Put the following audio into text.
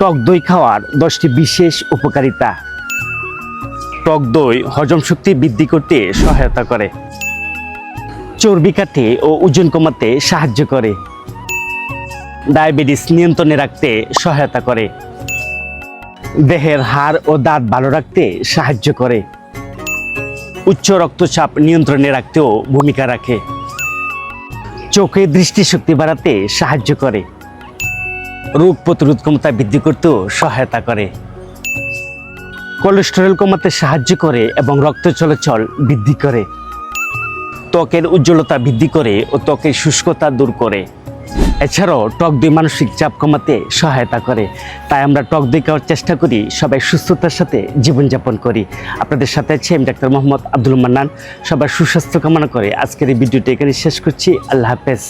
টক দই খাওয়ার 10টি বিশেষ উপকারিতা। টক দই হজম শক্তি বৃদ্ধি করতে সহায়তা করে, চর্বি কাটে ও ওজন কমাতে সাহায্য করে, ডায়াবেটিস নিয়ন্ত্রণে রাখতে সহায়তা করে, দেহের হাড় ও দাঁত ভালো রাখতে সাহায্য করে, উচ্চ রক্তচাপ নিয়ন্ত্রণে রাখতেও ভূমিকা রাখে, চোখে দৃষ্টিশক্তি বাড়াতে সাহায্য করে, রোগ প্রতিরোধ ক্ষমতা বৃদ্ধি করতেও সহায়তা করে, কোলেস্টেরল কমাতে সাহায্য করে এবং রক্ত চলাচল বৃদ্ধি করে, ত্বকের উজ্জ্বলতা বৃদ্ধি করে ও ত্বকের শুষ্কতা দূর করে। এছাড়াও টক দই মানসিক চাপ কমাতে সহায়তা করে। তাই আমরা টক দই খাওয়ার চেষ্টা করি, সবাই সুস্থতার সাথে জীবনযাপন করি। আপনাদের সাথে আছি আমি ডাক্তার মোহাম্মদ আব্দুল মান্নান। সবার সুস্বাস্থ্য কামনা করে আজকের এই ভিডিওটি এখানে শেষ করছি। আল্লাহ হাফেজ।